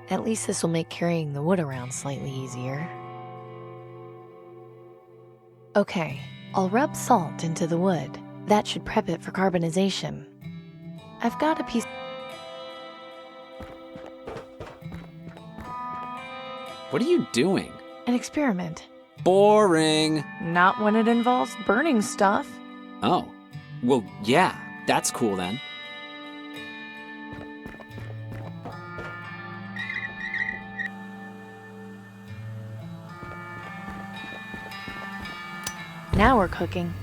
At least this will make carrying the wood around slightly easier. Okay, I'll rub salt into the wood. That should prep it for carbonization. I've got a piece... What are you doing? An experiment. Boring. Not when it involves burning stuff. Oh. Well, yeah, that's cool then. Now we're cooking.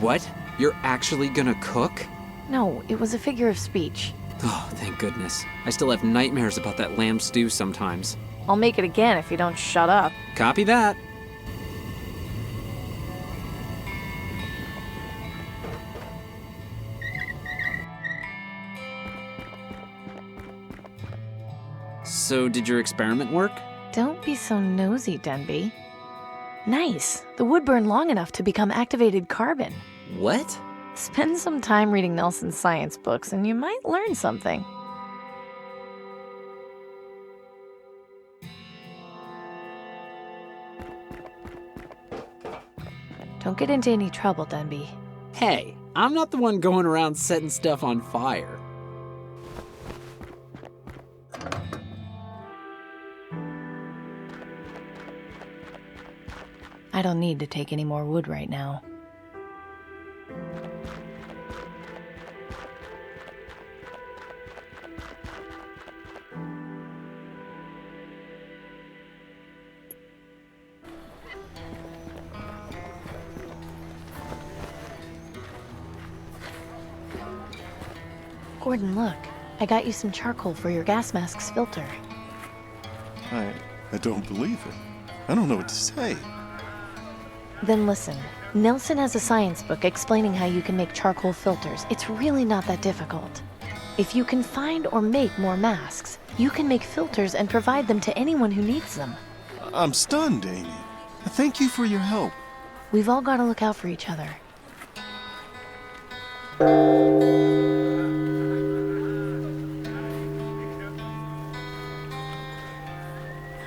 What? You're actually gonna cook? No, it was a figure of speech. Oh, thank goodness. I still have nightmares about that lamb stew sometimes. I'll make it again if you don't shut up. Copy that. So, did your experiment work? Don't be so nosy, Denby. Nice. The wood burned long enough to become activated carbon. What? Spend some time reading Nelson's science books and you might learn something. Don't get into any trouble, Denby. Hey, I'm not the one going around setting stuff on fire. I don't need to take any more wood right now. Gordon, look. I got you some charcoal for your gas mask's filter. I don't believe it. I don't know what to say. Then listen. Nelson has a science book explaining how you can make charcoal filters. It's really not that difficult. If you can find or make more masks, you can make filters and provide them to anyone who needs them. I'm stunned, Amy. Thank you for your help. We've all got to look out for each other.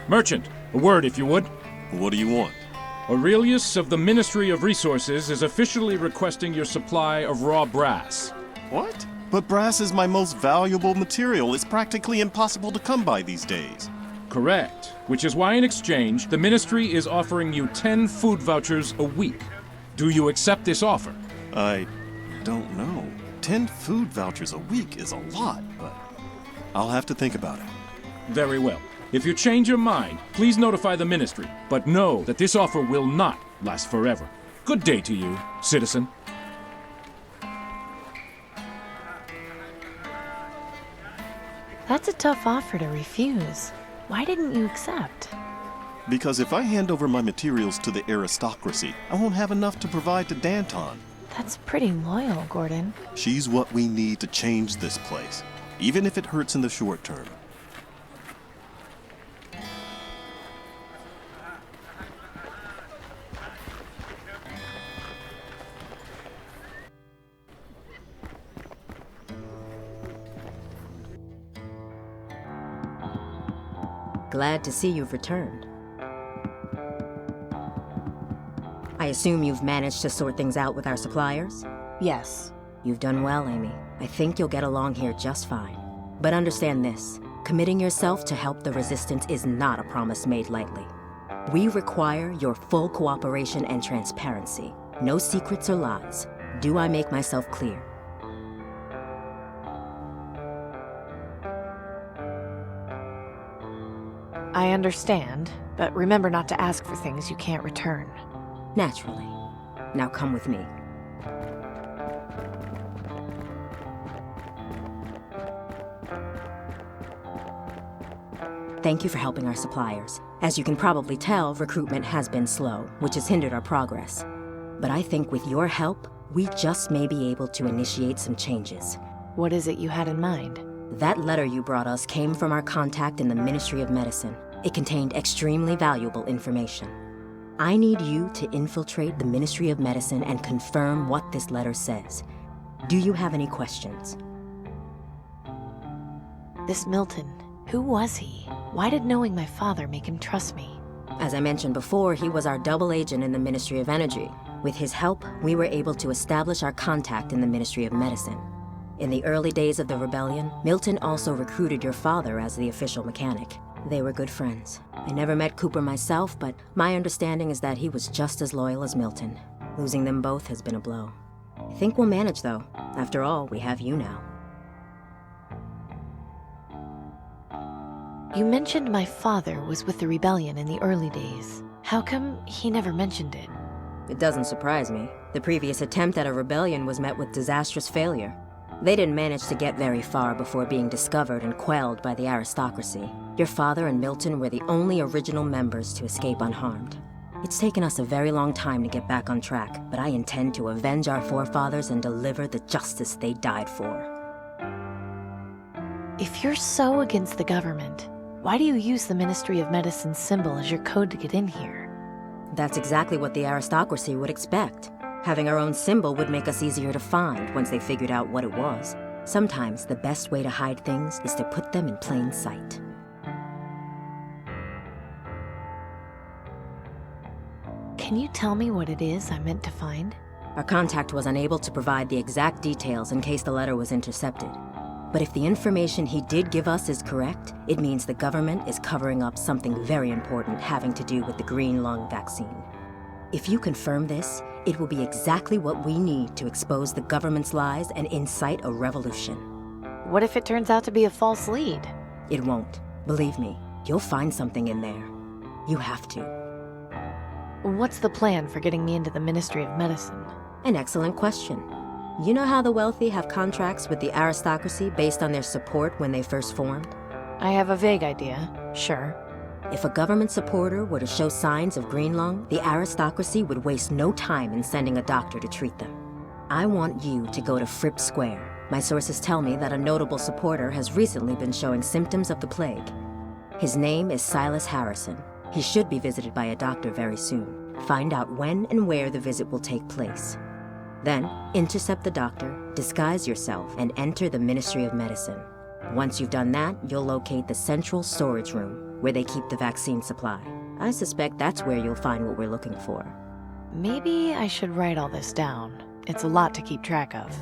Merchant, a word if you would. What do you want? Aurelius of the Ministry of Resources is officially requesting your supply of raw brass. What? But brass is my most valuable material. It's practically impossible to come by these days. Correct. Which is why in exchange, the Ministry is offering you 10 food vouchers a week. Do you accept this offer? I don't know. 10 food vouchers a week is a lot, but I'll have to think about it. Very well. If you change your mind, please notify the Ministry, but know that this offer will not last forever. Good day to you, citizen. That's a tough offer to refuse. Why didn't you accept? Because if I hand over my materials to the aristocracy, I won't have enough to provide to Danton. That's pretty loyal, Gordon. She's what we need to change this place, even if it hurts in the short term. Glad to see you've returned. I assume you've managed to sort things out with our suppliers? Yes. You've done well, Amy. I think you'll get along here just fine. But understand this, committing yourself to help the Resistance is not a promise made lightly. We require your full cooperation and transparency. No secrets or lies. Do I make myself clear? I understand, but remember not to ask for things you can't return. Naturally. Now come with me. Thank you for helping our suppliers. As you can probably tell, recruitment has been slow, which has hindered our progress. But I think with your help, we just may be able to initiate some changes. What is it you had in mind? That letter you brought us came from our contact in the Ministry of Medicine. It contained extremely valuable information. I need you to infiltrate the Ministry of Medicine and confirm what this letter says. Do you have any questions? This Milton, Who was he? Why did knowing my father make him trust me? As I mentioned before, he was our double agent in the Ministry of Energy. With his help, we were able to establish our contact in the Ministry of Medicine. In the early days of the rebellion, Milton also recruited your father as the official mechanic. They were good friends. I never met Cooper myself, but my understanding is that he was just as loyal as Milton. Losing them both has been a blow. I think we'll manage, though. After all, we have you now. You mentioned my father was with the rebellion in the early days. How come he never mentioned it? It doesn't surprise me. The previous attempt at a rebellion was met with disastrous failure. They didn't manage to get very far before being discovered and quelled by the aristocracy. Your father and Milton were the only original members to escape unharmed. It's taken us a very long time to get back on track, but I intend to avenge our forefathers and deliver the justice they died for. If you're so against the government, why do you use the Ministry of Medicine's symbol as your code to get in here? That's exactly what the aristocracy would expect. Having our own symbol would make us easier to find once they figured out what it was. Sometimes the best way to hide things is to put them in plain sight. Can you tell me what it is I'm meant to find? Our contact was unable to provide the exact details in case the letter was intercepted. But if the information he did give us is correct, it means the government is covering up something very important having to do with the green lung vaccine. If you confirm this, it will be exactly what we need to expose the government's lies and incite a revolution. What if it turns out to be a false lead? It won't. Believe me, you'll find something in there. You have to. What's the plan for getting me into the Ministry of Medicine? An excellent question. You know how the wealthy have contracts with the aristocracy based on their support when they first formed? I have a vague idea, sure. If a government supporter were to show signs of green lung, the aristocracy would waste no time in sending a doctor to treat them. I want you to go to Fripp Square. My sources tell me that a notable supporter has recently been showing symptoms of the plague. His name is Silas Harrison. He should be visited by a doctor very soon. Find out when and where the visit will take place. Then, intercept the doctor, disguise yourself, and enter the Ministry of Medicine. Once you've done that, you'll locate the central storage room, where they keep the vaccine supply. I suspect that's where you'll find what we're looking for. Maybe I should write all this down. It's a lot to keep track of.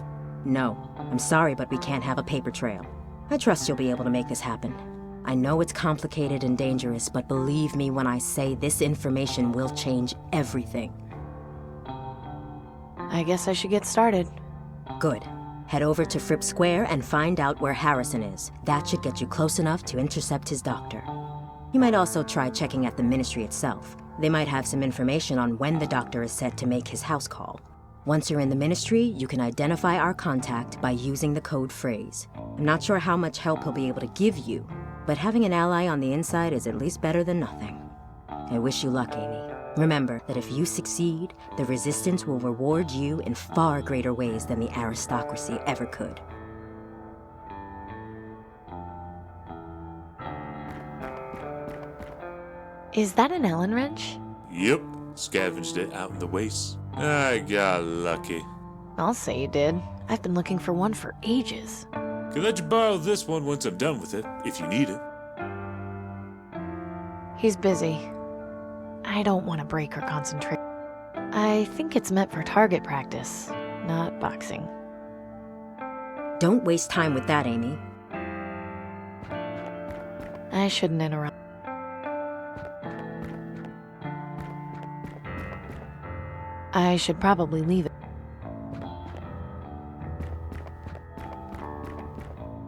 No, I'm sorry, but we can't have a paper trail. I trust you'll be able to make this happen. I know it's complicated and dangerous, but believe me when I say this information will change everything. I guess I should get started. Good. Head over to Fripp Square and find out where Harrison is. That should get you close enough to intercept his doctor. You might also try checking at the ministry itself. They might have some information on when the doctor is set to make his house call. Once you're in the ministry, you can identify our contact by using the code phrase. I'm not sure how much help he'll be able to give you, but having an ally on the inside is at least better than nothing. I wish you luck, Amy. Remember that if you succeed, the Resistance will reward you in far greater ways than the aristocracy ever could. Is that an Allen wrench? Yep, scavenged it out in the waste. I got lucky. I'll say you did. I've been looking for one for ages. Can let you borrow this one once I'm done with it, if you need it. He's busy. I don't want to break or concentrate. I think it's meant for target practice, not boxing. Don't waste time with that, Amy. I shouldn't interrupt. I should probably leave it.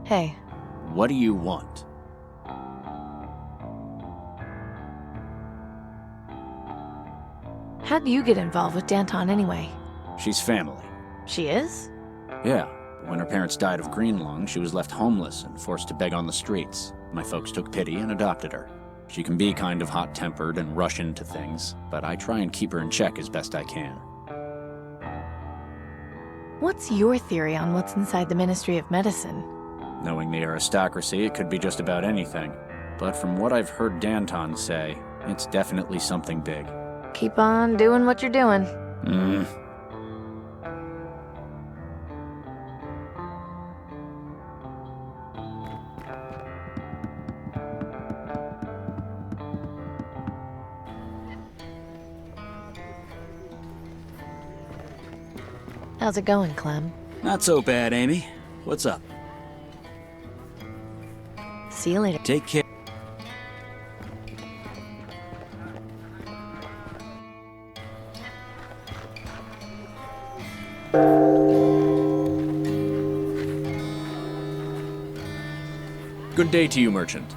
Hey, What do you want? how'd you get involved with Danton anyway? She's family. She is? Yeah. When her parents died of green lung, she was left homeless and forced to beg on the streets. My folks took pity and adopted her. She can be kind of hot-tempered and rush into things, but I try and keep her in check as best I can. What's your theory on what's inside the Ministry of Medicine? Knowing the aristocracy, it could be just about anything. But from what I've heard Danton say, it's definitely something big. Keep on doing what you're doing. How's it going, Clem? Not so bad, Amy. What's up? See you later. Take care. Good day to you, merchant.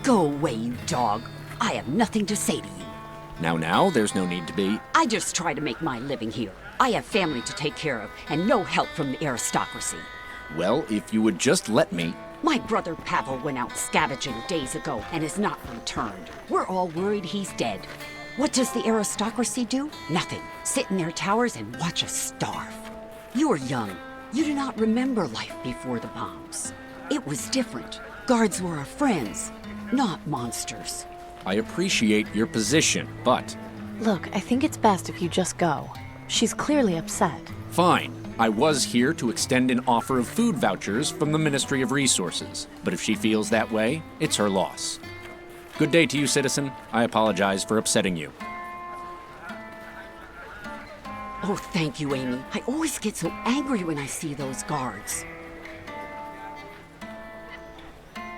Go away, you dog. I have nothing to say to you. Now, there's no need to be. I just try to make my living here. I have family to take care of, and no help from the aristocracy. Well, if you would just let me. My brother Pavel went out scavenging days ago and has not returned. We're all worried he's dead. What does the aristocracy do? Nothing. Sit in their towers and watch us starve. You are young. You do not remember life before the bombs. It was different. Guards were our friends, not monsters. I appreciate your position, but... Look, I think it's best if you just go. She's clearly upset. Fine. I was here to extend an offer of food vouchers from the Ministry of Resources, but if she feels that way, it's her loss. Good day to you, citizen. I apologize for upsetting you. Oh, thank you, Amy. I always get so angry when I see those guards.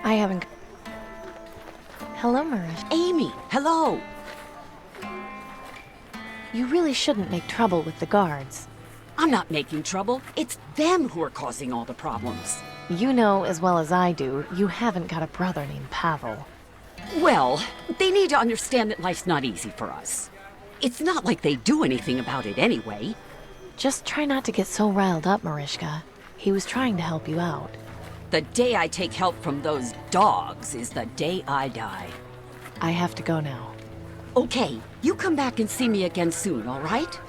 I haven't... Hello, Marish. Amy, hello. You really shouldn't make trouble with the guards. I'm not making trouble. It's them who are causing all the problems. You know as well as I do, you haven't got a brother named Pavel. Well, they need to understand that life's not easy for us. It's not like they do anything about it anyway. Just try not to get so riled up, Marishka. He was trying to help you out. The day I take help from those dogs is the day I die. I have to go now. Okay, you come back and see me again soon, all right?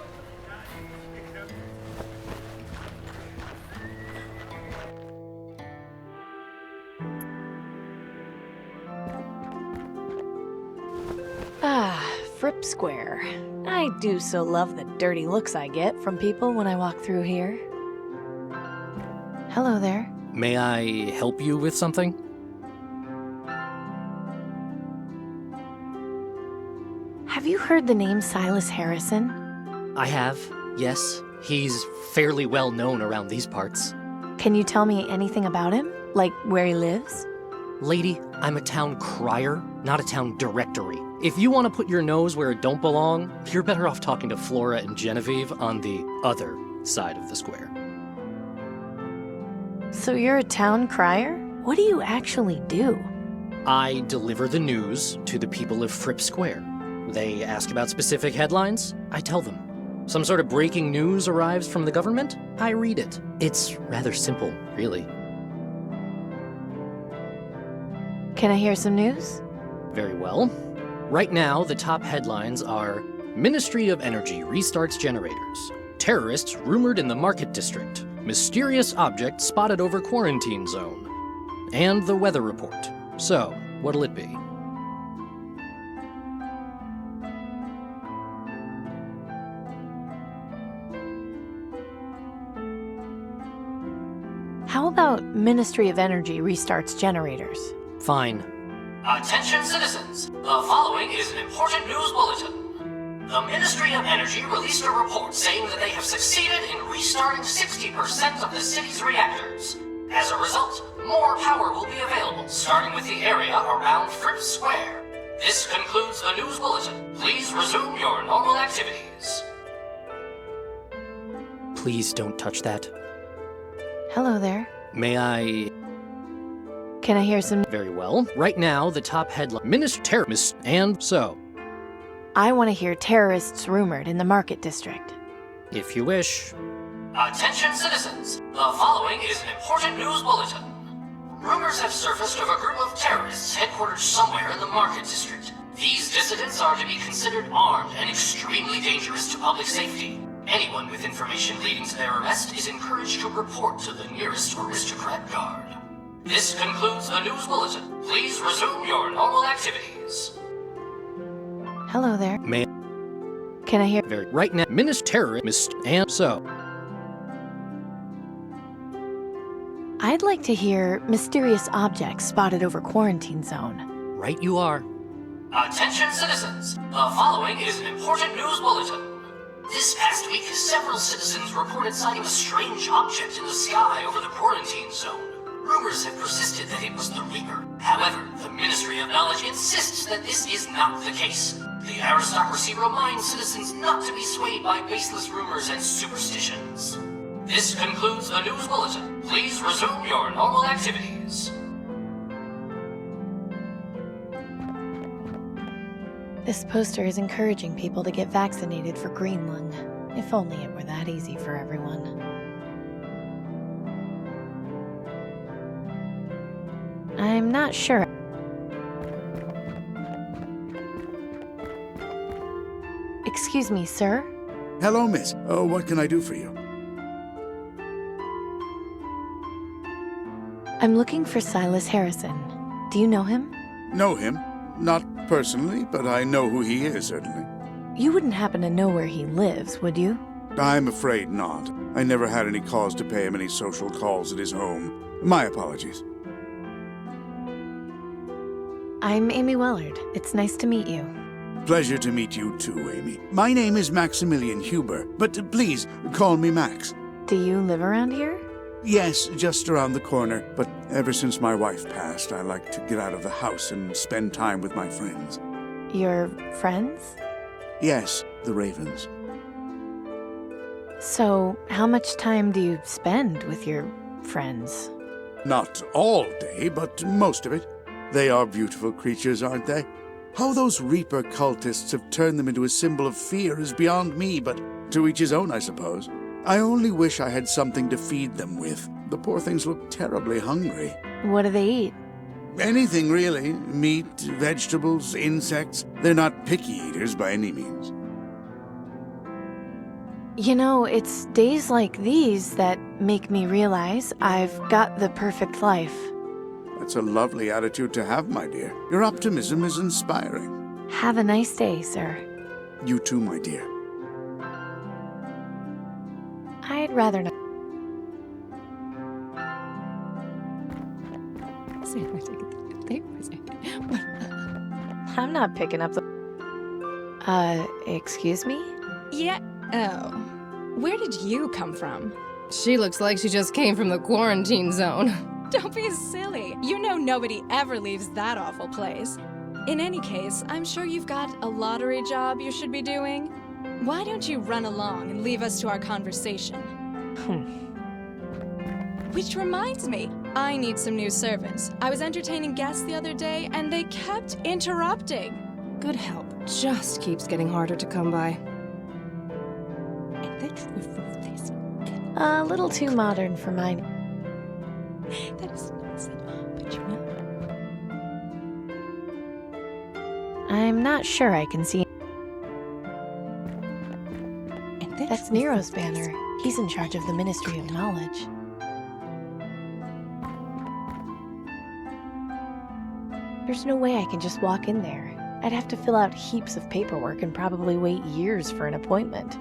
Ah, Fripp Square. I do so love the dirty looks I get from people when I walk through here. Hello there. May I help you with something? Have you heard the name Silas Harrison? I have, yes. He's fairly well known around these parts. Can you tell me anything about him? Like where he lives? Lady, I'm a town crier, not a town directory. If you want to put your nose where it don't belong, you're better off talking to Flora and Genevieve on the other side of the square. So you're a town crier? What do you actually do? I deliver the news to the people of Fripp Square. They ask about specific headlines, I tell them. Some sort of breaking news arrives from the government, I read it. It's rather simple, really. Can I hear some news? Very well. Right now, the top headlines are Ministry of Energy restarts generators. Terrorists rumored in the market district. Mysterious object spotted over quarantine zone. And the weather report. So, what'll it be? How about Ministry of Energy restarts generators? Fine. Attention citizens, the following is an important news bulletin. The Ministry of Energy released a report saying that they have succeeded in restarting 60% of the city's reactors. As a result, more power will be available, starting with the area around Fripp Square. This concludes the news bulletin. Please resume your normal activities. Please don't touch that. Hello there. May I... Can I hear some... Very well. Right now, the top headline... Terrorists, and so... I want to hear terrorists rumored in the market district. If you wish. Attention citizens, the following is an important news bulletin. Rumors have surfaced of a group of terrorists headquartered somewhere in the market district. These dissidents are to be considered armed and extremely dangerous to public safety. Anyone with information leading to their arrest is encouraged to report to the nearest aristocrat guard. This concludes the news bulletin. Please resume your normal activities. Hello there. May... Can I hear... Very... Right now, terrorist, and so... I'd like to hear mysterious objects spotted over quarantine zone. Right you are. Attention citizens, the following is an important news bulletin. This past week, several citizens reported sighting a strange object in the sky over the quarantine zone. Rumors have persisted that it was the Reaper. However, the Ministry of Knowledge insists that this is not the case. The aristocracy reminds citizens not to be swayed by baseless rumors and superstitions. This concludes the news bulletin. Please resume your normal activities. This poster is encouraging people to get vaccinated for green lung. If only it were that easy for everyone. I'm not sure. Excuse me, sir? Hello, miss. What can I do for you? I'm looking for Silas Harrison. Do you know him? Know him? Not personally, but I know who he is, certainly. You wouldn't happen to know where he lives, would you? I'm afraid not. I never had any cause to pay him any social calls at his home. My apologies. I'm Amy Wellard. It's nice to meet you. Pleasure to meet you too, Amy. My name is Maximilian Huber, but please call me Max. Do you live around here? Yes, just around the corner, but ever since my wife passed, I like to get out of the house and spend time with my friends. Your friends? Yes, the Ravens. So, how much time do you spend with your friends? Not all day, but most of it. They are beautiful creatures, aren't they? How those Reaper cultists have turned them into a symbol of fear is beyond me, but to each his own, I suppose. I only wish I had something to feed them with. The poor things look terribly hungry. What do they eat? Anything, really. Meat, vegetables, insects. They're not picky eaters by any means. You know, it's days like these that make me realize I've got the perfect life. That's a lovely attitude to have, my dear. Your optimism is inspiring. Have a nice day, sir. You too, my dear. I'd rather not. I'm not picking up the... excuse me? Yeah, oh. Where did you come from? She looks like she just came from the quarantine zone. Don't be silly. You know nobody ever leaves that awful place. In any case, I'm sure you've got a lottery job you should be doing. Why don't you run along and leave us to our conversation? Which reminds me, I need some new servants. I was entertaining guests the other day, and they kept interrupting. Good help just keeps getting harder to come by. A little too modern for mine. That is nonsense, but you know. I'm not sure I can see... That's Nero's banner. He's in charge of the Ministry of Knowledge. There's no way I can just walk in there. I'd have to fill out heaps of paperwork and probably wait years for an appointment.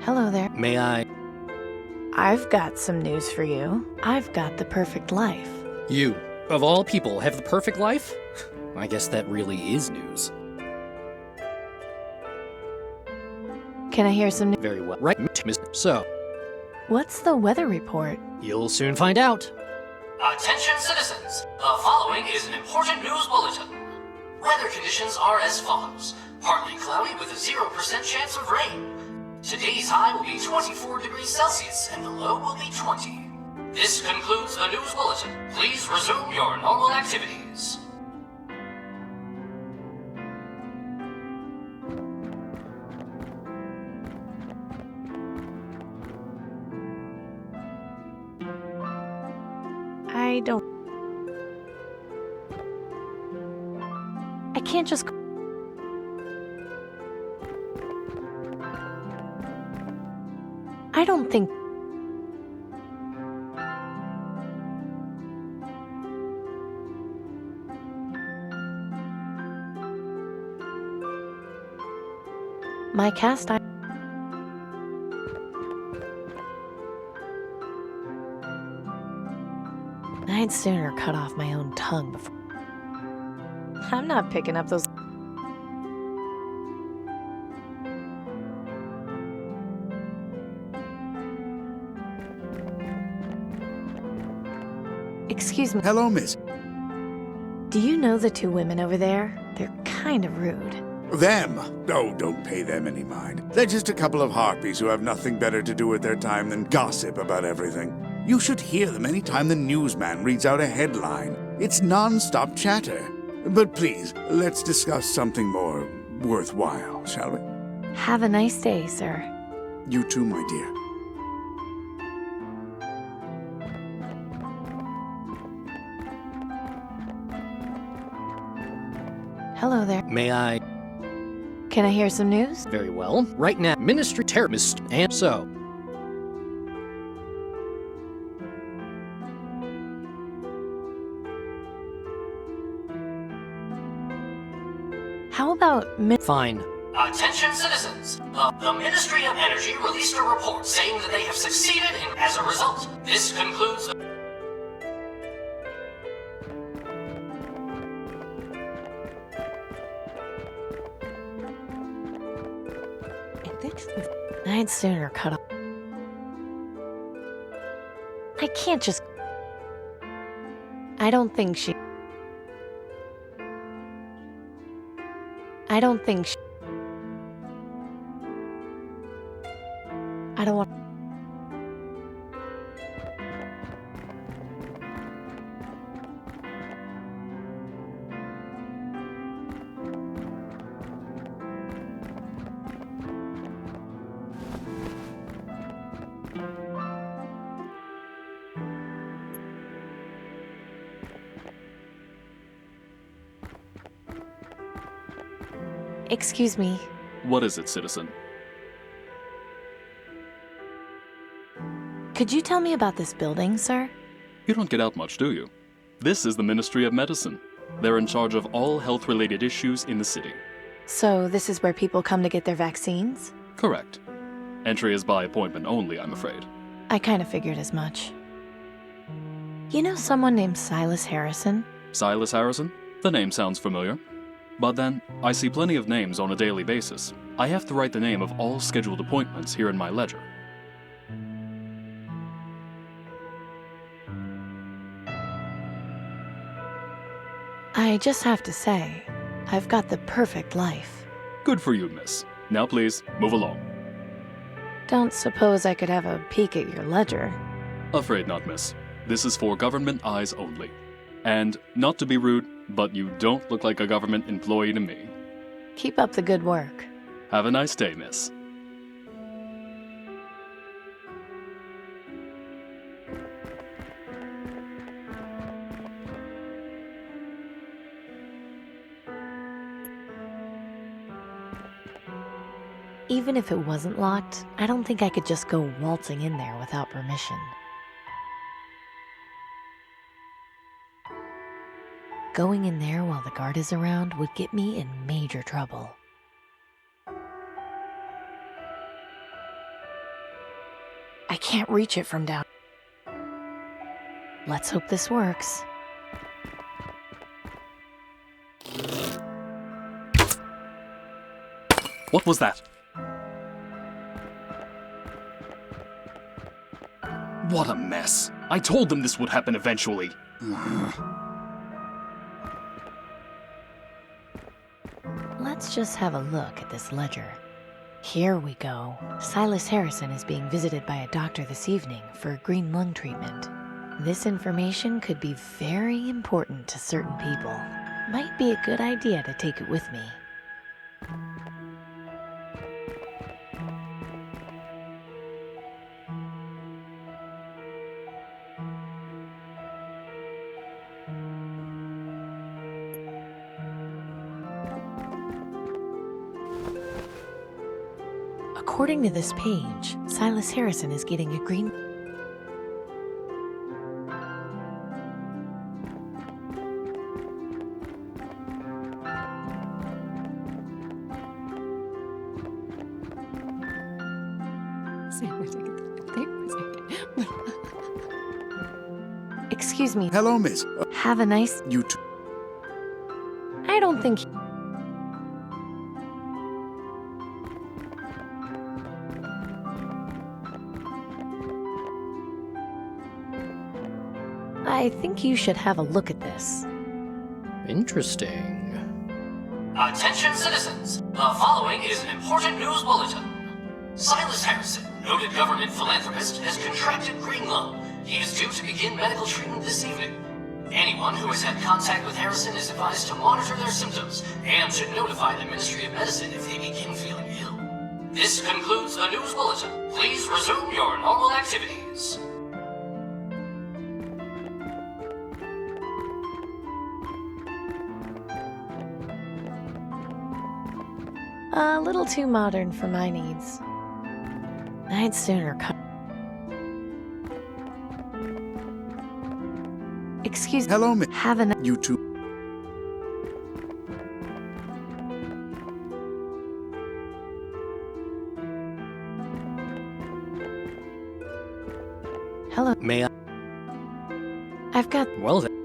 Hello there. May I? I've got some news for you. I've got the perfect life. You, of all people, have the perfect life? I guess that really is news. Can I hear some... Very well. Right, so. What's the weather report? You'll soon find out. Attention citizens, the following is an important news bulletin. Weather conditions are as follows. Partly cloudy with a 0% chance of rain. Today's high will be 24 degrees Celsius and the low will be 20. This concludes the news bulletin. Please resume your normal activities. I can't just... I don't think... My cast iron... I'd sooner cut off my own tongue before. I'm not picking up those. Excuse me. Hello, miss. Do you know the two women over there? They're kind of rude. Them? Oh, don't pay them any mind. They're just a couple of harpies who have nothing better to do with their time than gossip about everything. You should hear them any time the newsman reads out a headline. It's non-stop chatter. But please, let's discuss something more worthwhile, shall we? Have a nice day, sir. You too, my dear. Hello there. May I? Can I hear some news? Very well. Right now, Ministry Terrorist and so. How about Fine. Attention citizens! The Ministry of Energy released a report saying that they have succeeded in, as a result, this concludes the... I'd sooner cut off. I can't just. I don't think she. I don't want. Excuse me. What is it, citizen? Could you tell me about this building, sir? You don't get out much, do you? This is the Ministry of Medicine. They're in charge of all health-related issues in the city. So this is where people come to get their vaccines? Correct. Entry is by appointment only, I'm afraid. I kind of figured as much. You know someone named Silas Harrison? Silas Harrison? The name sounds familiar. But then, I see plenty of names on a daily basis. I have to write the name of all scheduled appointments here in my ledger. I just have to say, I've got the perfect life. Good for you, miss. Now please, move along. Don't suppose I could have a peek at your ledger? Afraid not, miss. This is for government eyes only. And, not to be rude, but you don't look like a government employee to me. Keep up the good work. Have a nice day, miss. Even if it wasn't locked, I don't think I could just go waltzing in there without permission. Going in there while the guard is around would get me in major trouble. I can't reach it from down. Let's hope this works. What was that? What a mess. I told them this would happen eventually. Let's just have a look at this ledger. Here we go. Silas Harrison is being visited by a doctor this evening for green lung treatment. This information could be very important to certain people. Might be a good idea to take it with me. According to this page, Silas Harrison is getting a green... Excuse Excuse me. Hello, miss. Have a nice... You too. I don't think... I think you should have a look at this. Interesting. Attention citizens, the following is an important news bulletin. Silas Harrison, noted government philanthropist, has contracted green lung. He is due to begin medical treatment this evening. Anyone who has had contact with Harrison is advised to monitor their symptoms and to notify the Ministry of Medicine if they begin feeling ill. This concludes the news bulletin. Please resume your normal activities. A little too modern for my needs. I'd sooner cut. Excuse me. Hello, miss. Have a You too. Hello. May I? I've got... Well then.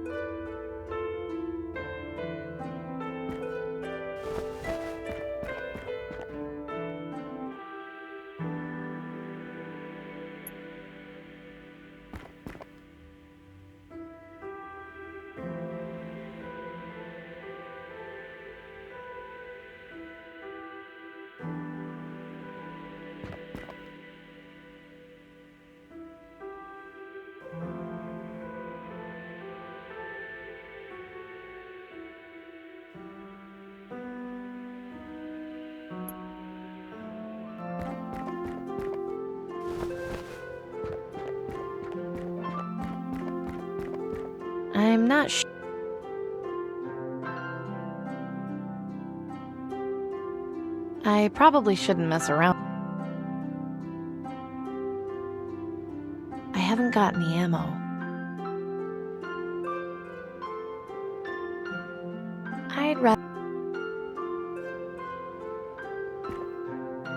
I'm not I probably shouldn't mess around. I haven't got any ammo. I'd rather...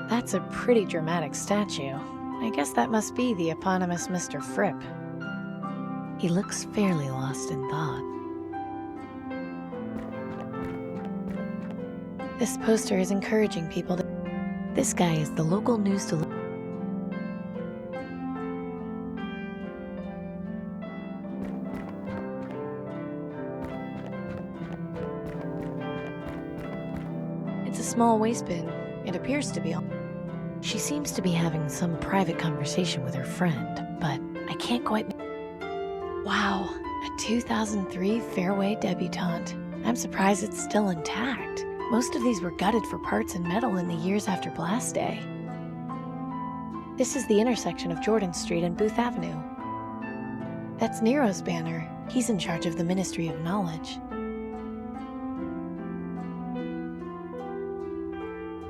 That's a pretty dramatic statue. I guess that must be the eponymous Mr. Fripp. He looks fairly lost in thought. This poster is encouraging people to... This guy is the local news delivery. It's a small waste bin. It appears to be all... She seems to be having some private conversation with her friend, but I can't quite... Wow, a 2003 Fairway debutante. I'm surprised it's still intact. Most of these were gutted for parts and metal in the years after Blast Day. This is the intersection of Jordan Street and Booth Avenue. That's Nero's banner. He's in charge of the Ministry of Knowledge.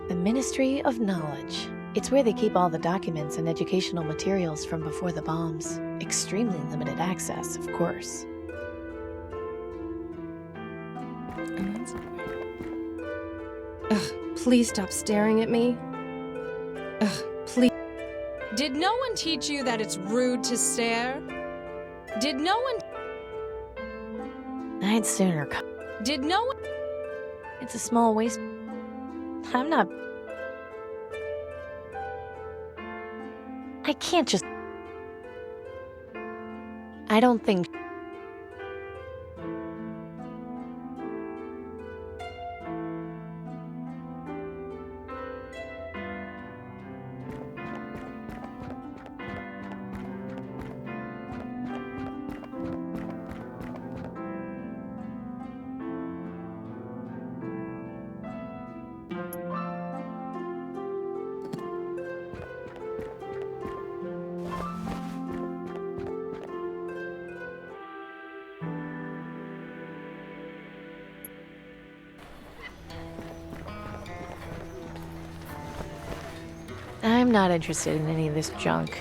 The Ministry of Knowledge. It's where they keep all the documents and educational materials from before the bombs. Extremely limited access, of course. Ugh, please stop staring at me. Ugh, please. Did no one teach you that it's rude to stare? Did no one... I'd sooner Did no one... It's a small waste... I'm not... I can't just... I don't think... I'm not interested in any of this junk.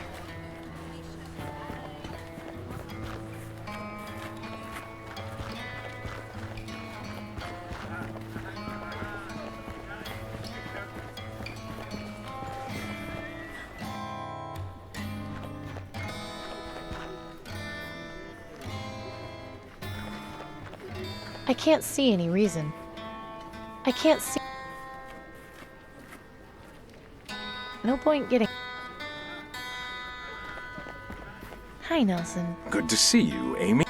I can't see any reason. I can't see. No point getting. Hi, Nelson. Good to see you, Amy.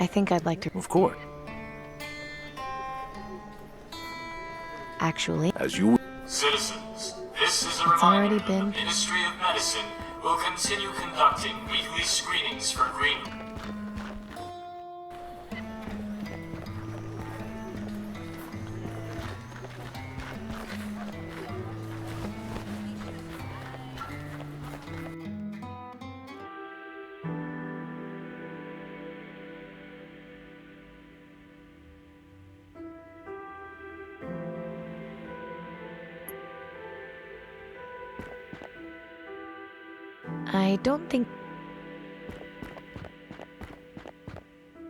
I think I'd like to. Of course. Actually. As you. Citizens, this is a It's reminder already that been. the Ministry of Medicine will continue conducting weekly screenings for green. I don't think.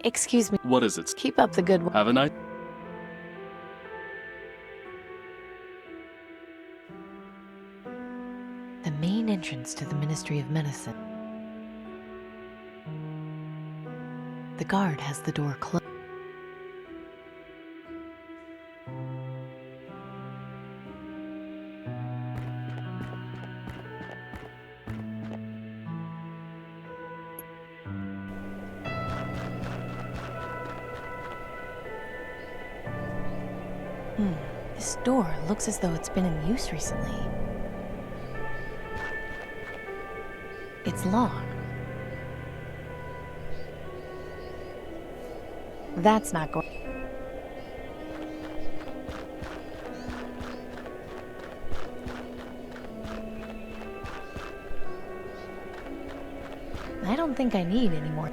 Excuse me. What is it? Keep up the good work. Have a night. The main entrance to the Ministry of Medicine. The guard has the door closed. This door looks as though it's been in use recently. It's long. That's not going. I don't think I need any more.